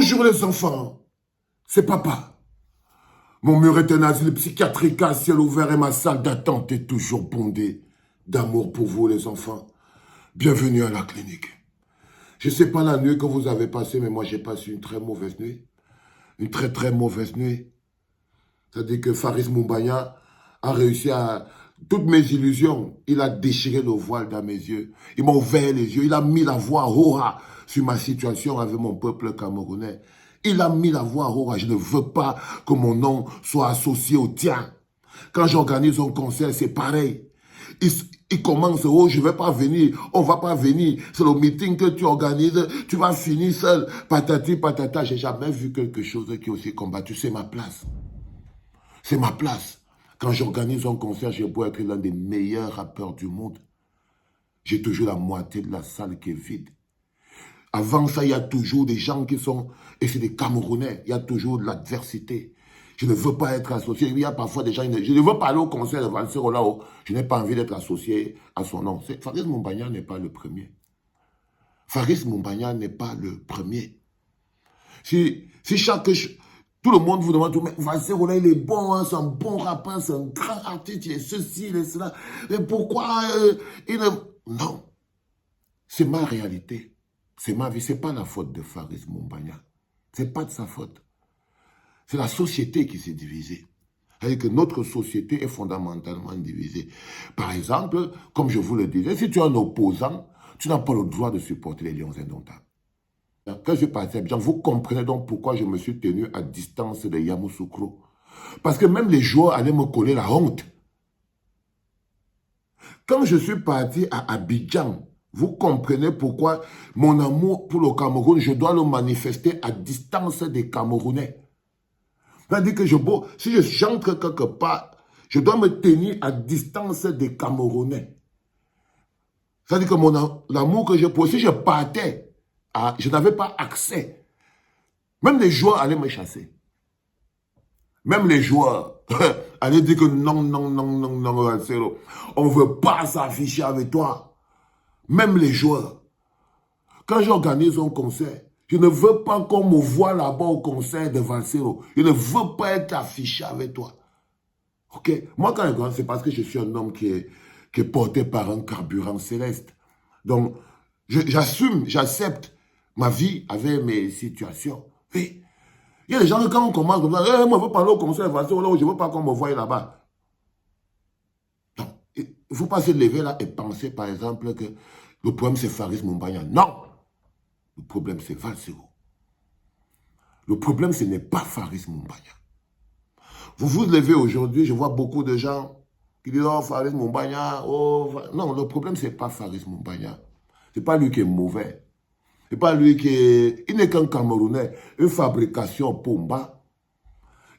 Bonjour les enfants, c'est papa. Mon mur est un asile psychiatrique à ciel ouvert et ma salle d'attente est toujours bondée d'amour pour vous les enfants. Bienvenue à la clinique. Je ne sais pas la nuit que vous avez passée, mais moi j'ai passé une très mauvaise nuit. Une très mauvaise nuit. C'est-à-dire que Faris Moumbagna a réussi à... Toutes mes illusions, il a déchiré le voile dans mes yeux. Il m'a ouvert les yeux, il a mis la voix Hora sur ma situation avec mon peuple camerounais. Il a mis la voix Hora. Je ne veux pas que mon nom soit associé au tien. Quand j'organise un concert, c'est pareil. Il commence, oh, je ne vais pas venir, on ne va pas venir. C'est le meeting que tu organises, tu vas finir seul. Patati, patata. J'ai jamais vu quelque chose qui est aussi combattu. C'est ma place. C'est ma place. Quand j'organise un concert, je peux être l'un des meilleurs rappeurs du monde. J'ai toujours la moitié de la salle qui est vide. Avant ça, il y a toujours des gens qui sont... Et c'est des Camerounais. Il y a toujours de l'adversité. Je ne veux pas être associé. Il y a parfois des gens... Je ne veux pas aller au concert de Valsero là-haut. Je n'ai pas envie d'être associé à son nom. Faris Moumbagna n'est pas le premier. Faris Moumbagna n'est pas le premier. Si chaque... Tout le monde vous demande, mais Valsero là, il est bon, hein, c'est un bon rappeur, c'est un grand artiste, il est ceci, il est cela. Mais pourquoi il ne... Non. C'est ma réalité. C'est ma vie. Ce n'est pas la faute de Faris Moumbagna. Ce n'est pas de sa faute. C'est la société qui s'est divisée. C'est-à-dire que notre société est fondamentalement divisée. Par exemple, comme je vous le disais, si tu es un opposant, tu n'as pas le droit de supporter les Lions indomptables. Quand je partais à Abidjan, vous comprenez donc pourquoi je me suis tenu à distance de Yamoussoukro. Parce que même les joueurs allaient me coller la honte. Quand je suis parti à Abidjan, vous comprenez pourquoi mon amour pour le Cameroun, je dois le manifester à distance des Camerounais. C'est-à-dire que si j'entre quelque part, je dois me tenir à distance des Camerounais. C'est-à-dire que l'amour que j'ai pour... Si je partais, je n'avais pas accès. Même les joueurs allaient me chasser. Même les joueurs allaient dire que non, on ne veut pas s'afficher avec toi. Même les joueurs. Quand j'organise un concert, je ne veux pas qu'on me voie là-bas au concert de Valsero. Je ne veux pas être affiché avec toi. Ok? Moi, quand je c'est parce que je suis un homme qui est porté par un carburant céleste. Donc, j'assume, j'accepte ma vie avec mes situations. Et il y a des gens qui, quand on commence comme ça, moi, je veux parler au concert de Valsero, je ne veux pas qu'on me voie là-bas. Non. Il ne faut pas se lever là et penser, par exemple, que le problème, c'est Faris Moumbagna. Non! Le problème, c'est Valsero. Le problème, ce n'est pas Faris Moumbagna. Vous vous levez aujourd'hui, je vois beaucoup de gens qui disent « Oh, Faris Moumbagna, oh... » Non, le problème, ce n'est pas Faris Moumbagna. Ce n'est pas lui qui est mauvais. Ce n'est pas lui qui est... Il n'est qu'un Camerounais, une fabrication Pomba.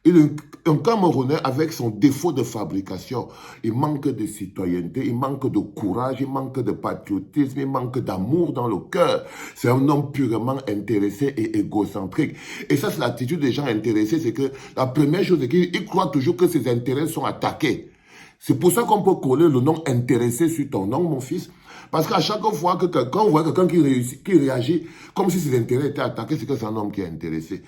Il est un Camerounais avec son défaut de fabrication. Il manque de citoyenneté, il manque de courage, il manque de patriotisme, il manque d'amour dans le cœur. C'est un homme purement intéressé et égocentrique. Et ça, c'est l'attitude des gens intéressés, c'est que la première chose, c'est qu'ils croient toujours que ses intérêts sont attaqués. C'est pour ça qu'on peut coller le nom intéressé sur ton nom, mon fils. Parce qu'à chaque fois que quelqu'un voit quelqu'un qui réagit comme si ses intérêts étaient attaqués, c'est que c'est un homme qui est intéressé.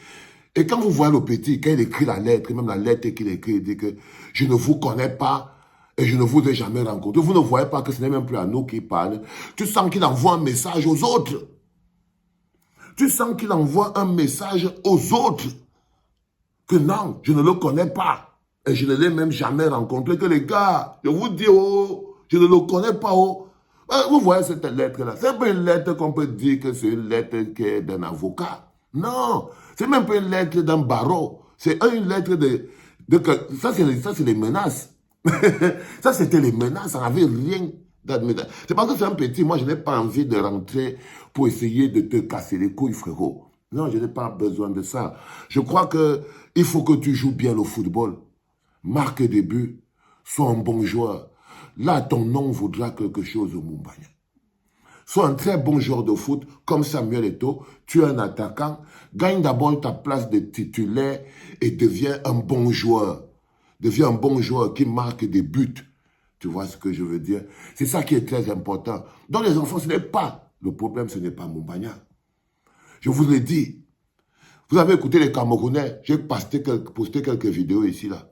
Et quand vous voyez le petit, quand il écrit la lettre, même la lettre qu'il écrit, il dit que je ne vous connais pas et je ne vous ai jamais rencontré. Vous ne voyez pas que ce n'est même plus à nous qu'il parle. Tu sens qu'il envoie un message aux autres. Tu sens qu'il envoie un message aux autres. Que non, je ne le connais pas. Et je ne l'ai même jamais rencontré. Que les gars, je vous dis, oh, je ne le connais pas, oh. Vous voyez cette lettre-là. C'est pas une lettre qu'on peut dire que c'est une lettre qui est d'un avocat. Non, c'est même pas une lettre d'un barreau. C'est une lettre de ça, c'est les menaces. Ça, c'était les menaces. Ça n'avait rien d'admettre. C'est parce que c'est un petit. Moi, je n'ai pas envie de rentrer pour essayer de te casser les couilles, frérot. Non, je n'ai pas besoin de ça. Je crois qu'il faut que tu joues bien le football. Marque des buts. Sois un bon joueur. Là, ton nom vaudra quelque chose au Moumbagna. Sois un très bon joueur de foot, comme Samuel Eto'o. Tu es un attaquant. Gagne d'abord ta place de titulaire et deviens un bon joueur. Deviens un bon joueur qui marque des buts. Tu vois ce que je veux dire? C'est ça qui est très important. Dans les enfants, ce n'est pas le problème, ce n'est pas Moumbagna. Je vous l'ai dit. Vous avez écouté les Camerounais, j'ai posté quelques vidéos ici, là.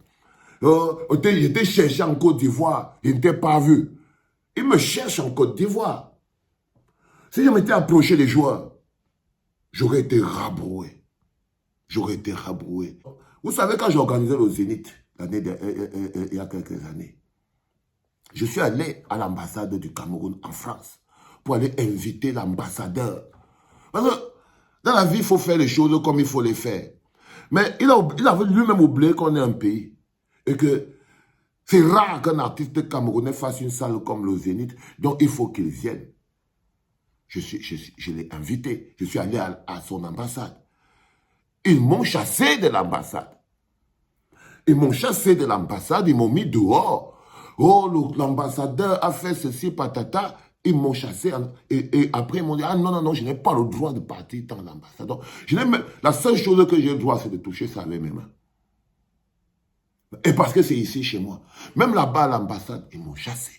J'étais cherché en Côte d'Ivoire, je n'étais pas vu. Ils me cherchent en Côte d'Ivoire. Si je m'étais approché des joueurs, j'aurais été rabroué. J'aurais été rabroué. Vous savez, quand j'ai organisé le Zénith, il y a quelques années, je suis allé à l'ambassade du Cameroun en France pour aller inviter l'ambassadeur. Parce que dans la vie, il faut faire les choses comme il faut les faire. Mais il avait lui-même oublié qu'on est un pays. Et que c'est rare qu'un artiste camerounais fasse une salle comme le Zénith, donc il faut qu'il vienne. Je l'ai invité, je suis allé à son ambassade. Ils m'ont chassé de l'ambassade. Ils m'ont chassé de l'ambassade, ils m'ont mis dehors. Oh, l'ambassadeur a fait ceci, patata. Ils m'ont chassé. Et après, ils m'ont dit, ah non, non, non, je n'ai pas le droit de partir dans l'ambassade. La seule chose que j'ai le droit, c'est de toucher ça avec mes mains. Et parce que c'est ici, chez moi. Même là-bas, à l'ambassade, ils m'ont chassé.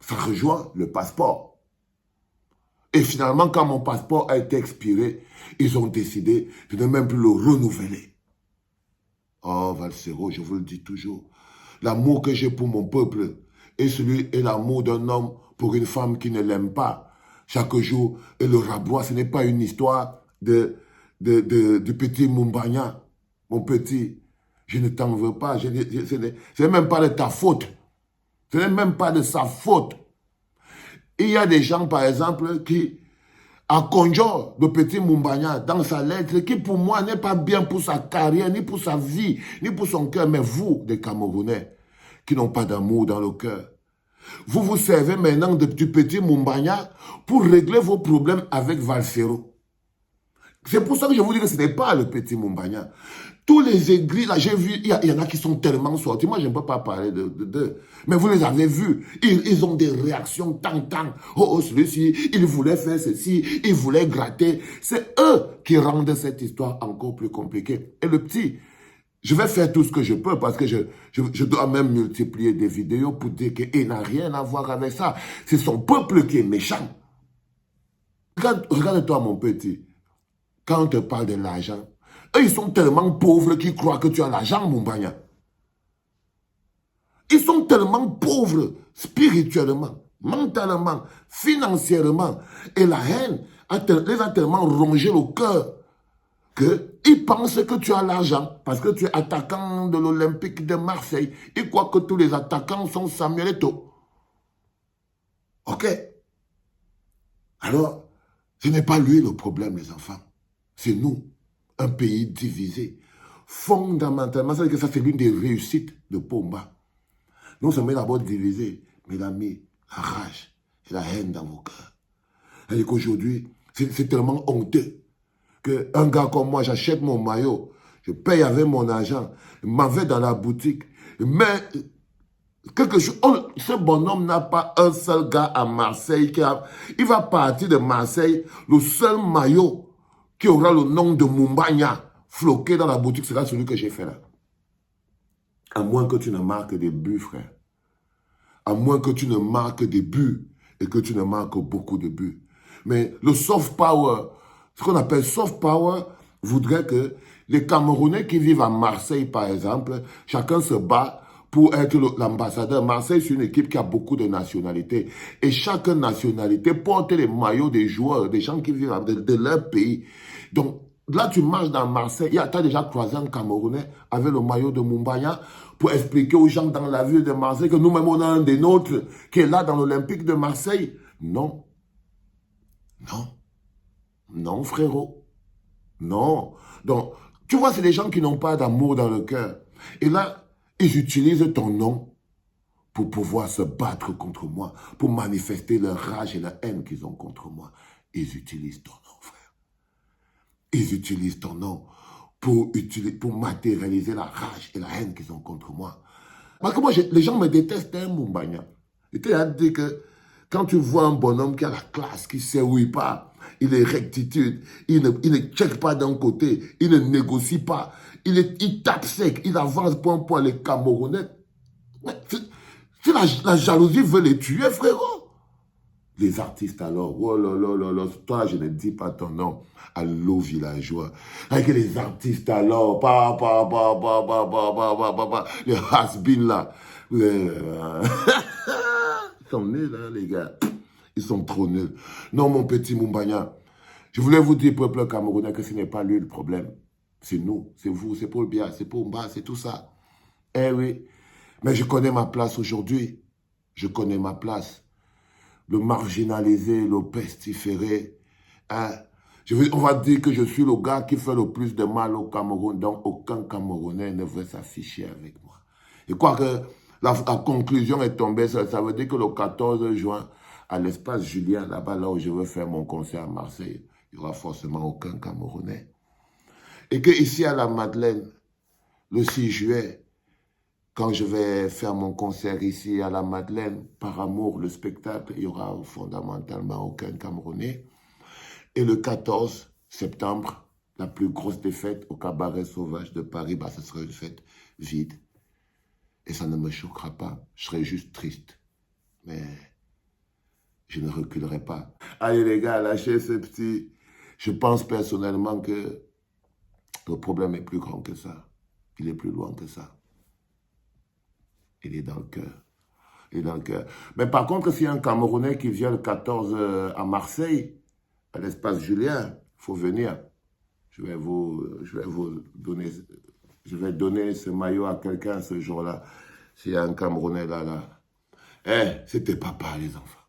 Ça rejoint le passeport. Et finalement, quand mon passeport a été expiré, ils ont décidé de ne même plus le renouveler. Oh, Valsero, je vous le dis toujours. L'amour que j'ai pour mon peuple est l'amour d'un homme pour une femme qui ne l'aime pas. Chaque jour, et le rabois, ce n'est pas une histoire du petit Mumbanya. Mon petit, je ne t'en veux pas. Ce n'est même pas de ta faute. Ce n'est même pas de sa faute. Il y a des gens, par exemple, qui conjurent le petit Mumbanya dans sa lettre, qui pour moi n'est pas bien pour sa carrière, ni pour sa vie, ni pour son cœur. Mais vous, des Camerounais, qui n'ont pas d'amour dans le cœur, vous vous servez maintenant du petit Mumbanya pour régler vos problèmes avec Valsero. C'est pour ça que je vous dis que ce n'est pas le petit Mumbanya. Tous les églises, là, j'ai vu, il y en a qui sont tellement sortis. Moi, je ne peux pas parler d'eux. Mais vous les avez vus. Ils ont des réactions tant. Oh, celui-ci, il voulait faire ceci, il voulait gratter. C'est eux qui rendent cette histoire encore plus compliquée. Et le petit, je vais faire tout ce que je peux parce que je dois même multiplier des vidéos pour dire qu'il n'a rien à voir avec ça. C'est son peuple qui est méchant. Regarde-toi, mon petit. Quand on te parle de l'argent, eux, ils sont tellement pauvres qu'ils croient que tu as l'argent, Mumbanya. Ils sont tellement pauvres spirituellement, mentalement, financièrement. Et la haine les a tellement rongé le cœur qu'ils pensent que tu as l'argent parce que tu es attaquant de l'Olympique de Marseille. Ils croient que tous les attaquants sont Samuel Eto'o. Ok? Alors, ce n'est pas lui le problème, les enfants. C'est nous. Un pays divisé. Fondamentalement, ça veut dire que ça, c'est l'une des réussites de Pomba. Non seulement d'abord divisé, mais il a mis la rage et la haine dans vos cœurs. C'est-à-dire qu'aujourd'hui, c'est tellement honteux qu'un gars comme moi, j'achète mon maillot, je paye avec mon argent, je m'en vais dans la boutique, mais quelque chose, ce bonhomme n'a pas un seul gars à Marseille. Il va partir de Marseille, le seul maillot qui aura le nom de Mumbanya floqué dans la boutique, sera celui que j'ai fait là. À moins que tu ne marques des buts, frère. À moins que tu ne marques des buts et que tu ne marques beaucoup de buts. Mais le soft power, ce qu'on appelle soft power, voudrait que les Camerounais qui vivent à Marseille, par exemple, chacun se bat pour être l'ambassadeur. Marseille, c'est une équipe qui a beaucoup de nationalités. Et chaque nationalité porte les maillots des joueurs, des gens qui vivent de leur pays. Donc, là, tu marches dans Marseille, tu as déjà croisé un Camerounais avec le maillot de Mumbanya pour expliquer aux gens dans la ville de Marseille que nous-mêmes, on a un des nôtres qui est là dans l'Olympique de Marseille. Non. Non. Non, frérot. Non. Donc, tu vois, c'est des gens qui n'ont pas d'amour dans le cœur. Et là, ils utilisent ton nom pour pouvoir se battre contre moi, pour manifester leur rage et la haine qu'ils ont contre moi. Ils utilisent ton nom, frère. Ils utilisent ton nom pour matérialiser la rage et la haine qu'ils ont contre moi. Parce que moi, les gens me détestent, hein, Mumbanya. Et tu as dit que quand tu vois un bonhomme qui a la classe, qui sait où il part, il est rectitude, il ne check pas d'un côté, il ne négocie pas, il tape sec, il avance pour les Camerounais. Si la jalousie veut les tuer, frérot, Les artistes alors, oh là là là là, toi je ne dis pas ton nom, allô villageois. Avec les artistes alors, les has-been là. Ils sont nuls hein les gars, ils sont trop nuls. Non mon petit Mumbanya, je voulais vous dire peuple camerounais que ce n'est pas lui le problème. C'est nous, c'est vous, c'est Paul Biya, c'est Paul Mba, c'est tout ça. Eh oui, mais je connais ma place aujourd'hui. Je connais ma place. Le marginalisé, le pestiféré. Hein? On va dire que je suis le gars qui fait le plus de mal au Cameroun. Donc, aucun Camerounais ne veut s'afficher avec moi. Et quoi que la conclusion est tombée, ça veut dire que le 14 juin, à l'espace Julien, là-bas, là où je veux faire mon concert à Marseille, il n'y aura forcément aucun Camerounais. Et que ici à la Madeleine, le 6 juillet, quand je vais faire mon concert ici à la Madeleine, par amour, le spectacle, il n'y aura fondamentalement aucun Camerounais. Et le 14 septembre, la plus grosse défaite au Cabaret Sauvage de Paris, bah, ce sera une fête vide. Et ça ne me choquera pas. Je serai juste triste. Mais je ne reculerai pas. Allez les gars, lâchez ce petit. Je pense personnellement que le problème est plus grand que ça. Il est plus loin que ça. Il est dans le cœur. Il est dans le cœur. Mais par contre, s'il y a un Camerounais qui vient le 14 à Marseille, à l'espace Julien, il faut venir. Je vais donner ce maillot à quelqu'un ce jour-là. S'il y a un Camerounais là. Eh, c'était papa, les enfants.